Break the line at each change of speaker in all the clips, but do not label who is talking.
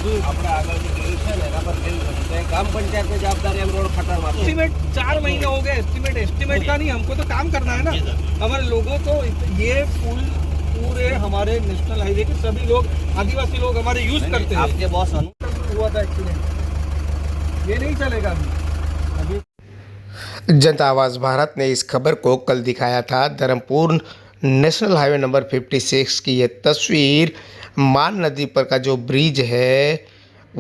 આપણે આગળથી જોયું છે ને એના પર કેવું કર્યું છે ग्राम पंचायत में जवाबदारी हम रोड खटर मारते हैं।
एस्टिमेट 4 महीने हो गए, एस्टिमेट का नहीं, हमको तो काम करना है ना। हमारे लोगों को ये पुल पूरे हमारे नेशनल हाईवे के सभी लोग आदिवासी लोग हमारे यूज करते हैं।
आपके बॉस
हुआ था एक्सीडेंट, ये नहीं चलेगा अभी।
जनता आवाज़ भारत ने इस खबर को कल दिखाया था। धर्मपुर नेशनल हाईवे नंबर 56 की ये तस्वीर मान नदी पर का जो ब्रिज है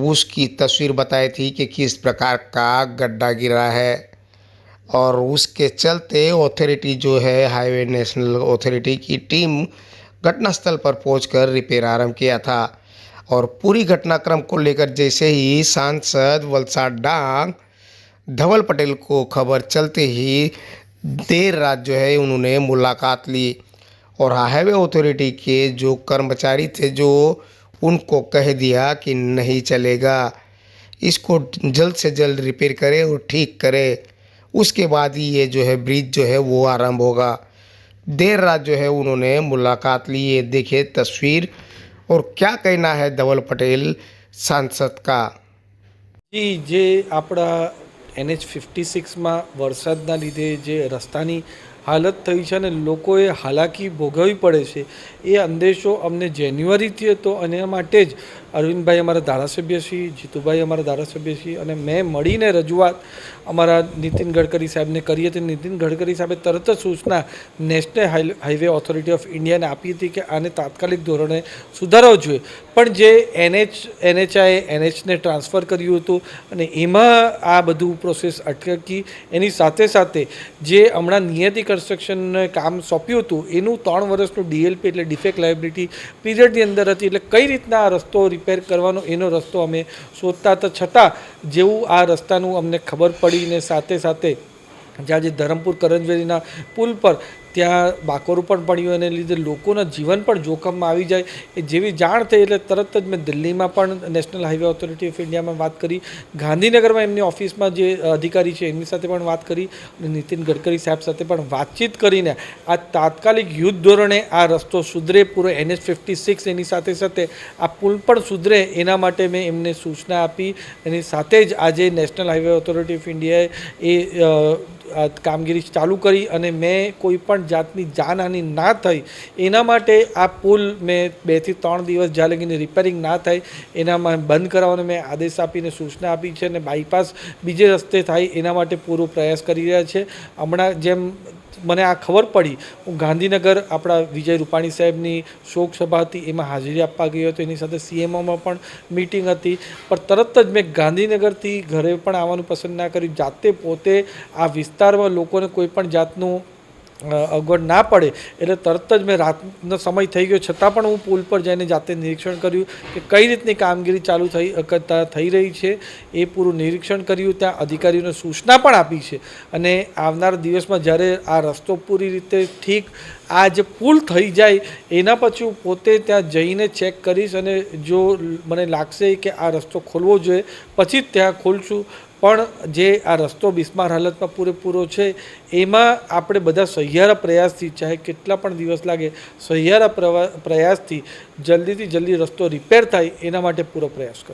उसकी तस्वीर बताई थी कि किस प्रकार का गड्ढा गिरा है और उसके चलते अथॉरिटी जो है हाईवे नेशनल अथॉरिटी की टीम घटनास्थल पर पहुंचकर रिपेयर आरंभ किया था। और पूरी घटनाक्रम को लेकर जैसे ही सांसद वलसाड डांग धवल पटेल को खबर चलते ही देर रात जो है उन्होंने मुलाकात ली और हाईवे अथॉरिटी के जो कर्मचारी थे जो उनको कह दिया कि नहीं चलेगा, इसको जल्द से जल्द रिपेयर करे और ठीक करे, उसके बाद ही ये जो है ब्रिज जो है वो आरंभ होगा। देर रात जो है उन्होंने मुलाकात ली। ये देखिए तस्वीर और क्या कहना है धवल पटेल सांसद का।
जी जे આપણા NH 56માં વરસાદના લીધે જે રસ્તાની હાલત થઈ છે અને લોકોએ હાલાકી ભોગવવી પડે છે એ અંદેશો અમને જાન્યુઆરીથી હતો અને એના માટે જ અરવિંદભાઈ અમારા ધારાસભ્યશ્રી, જીતુભાઈ અમારા ધારાસભ્યશ્રી અને મેં મળીને રજૂઆત અમારા નીતિન ગડકરી સાહેબને કરી હતી। નીતિન ગડકરી સાહેબે તરત જ સૂચના નેશનલ હાઈવે ઓથોરિટી ઓફ ઇન્ડિયાને આપી હતી કે આને તાત્કાલિક ધોરણે સુધારવો જોઈએ, પણ જે NHAએ NHને ટ્રાન્સફર કર્યું હતું અને એમાં આ બધું પ્રોસેસ અટકી એની સાથે સાથે જે હમણાં નિયતિ કન્સ્ટ્રક્શનને કામ સોંપ્યું હતું એનું 3 વર્ષનું DLP એટલે ડિફેક્ટ લાયબિલિટી પીરિયડની અંદર હતી, એટલે કઈ રીતના આ રસ્તો રિપેર કરવાનો એનો રસ્તો અમે શોધતા હતા। છતાં જેવું આ રસ્તાનું અમને ખબર પડીને સાથે સાથે જ્યાં જે ધરમપુર કરંજવેલીના પુલ પર ત્યાં બાકોરું પણ પડ્યું એને લીધે લોકોના જીવન પણ જોખમમાં આવી જાય એ જેવી જાણ થઈ એટલે તરત જ મેં દિલ્હીમાં પણ નેશનલ હાઈવે ઓથોરિટી ઓફ ઇન્ડિયામાં વાત કરી, ગાંધીનગરમાં એમની ઓફિસમાં જે અધિકારી છે એમની સાથે પણ વાત કરી અને નીતિન ગડકરી સાહેબ સાથે પણ વાતચીત કરીને આ તાત્કાલિક યુદ્ધ ધોરણે આ રસ્તો સુધરે, પૂરો NH 56 એની સાથે સાથે આ પુલ પણ સુધરે એના માટે મેં એમને સૂચના આપી। એની સાથે જ આજે નેશનલ હાઈવે ઓથોરિટી ઓફ ઇન્ડિયાએ એ કામગીરી ચાલુ કરી અને મેં કોઈ પણ જાતની જાનહાનિ ના થઈ એના માટે આ પુલ મેં 2 થી 3 દિવસ જ્યાં લગીને રિપેરિંગ ના થાય એનામાં બંધ કરાવવાનો મેં આદેશ આપીને સૂચના આપી છે અને બાયપાસ બીજે રસ્તે થાય એના માટે પૂરો પ્રયાસ કરી રહ્યા છે। હમણાં જેમ મને આ ખબર પડી હું ગાંધીનગર આપણા વિજય રૂપાણી સાહેબની શોક સભા હતી એમાં હાજરી આપવા ગયો હતો, એની સાથે CMOમાં પણ મીટિંગ હતી, પણ તરત જ મેં ગાંધીનગરથી ઘરે પણ આવવાનું પસંદ ના કર્યું। જાતે પોતે આ વિસ્તારમાં લોકોને કોઈ પણ જાતનું અગવડ ના પડે એટલે તરત જ મેં રાતનો સમય થઈ ગયો છતાં પણ હું પુલ પર જઈને જાતે નિરીક્ષણ કર્યું કે કઈ રીતની કામગીરી ચાલુ થઈ રહી છે એ પૂરું નિરીક્ષણ કર્યું, ત્યાં અધિકારીઓને સૂચના પણ આપી છે અને આવનાર દિવસમાં જ્યારે આ રસ્તો પૂરી રીતે ઠીક આ જે પુલ થઈ જાય એના પછી હું પોતે ત્યાં જઈને ચેક કરીશ અને જો મને લાગશે કે આ રસ્તો ખોલવો જોઈએ પછી જ ત્યાં ખોલશું। પણ જે આ રસ્તો બિસ્માર હાલતમાં પૂરેપૂરો છે એમાં આપણે બધા સહિયારા પ્રયાસથી ચાહે કેટલા પણ દિવસ લાગે સહિયારા પ્રયાસથી જલ્દીથી જલ્દી રસ્તો રિપેર થાય એના માટે પૂરો પ્રયાસ કરો।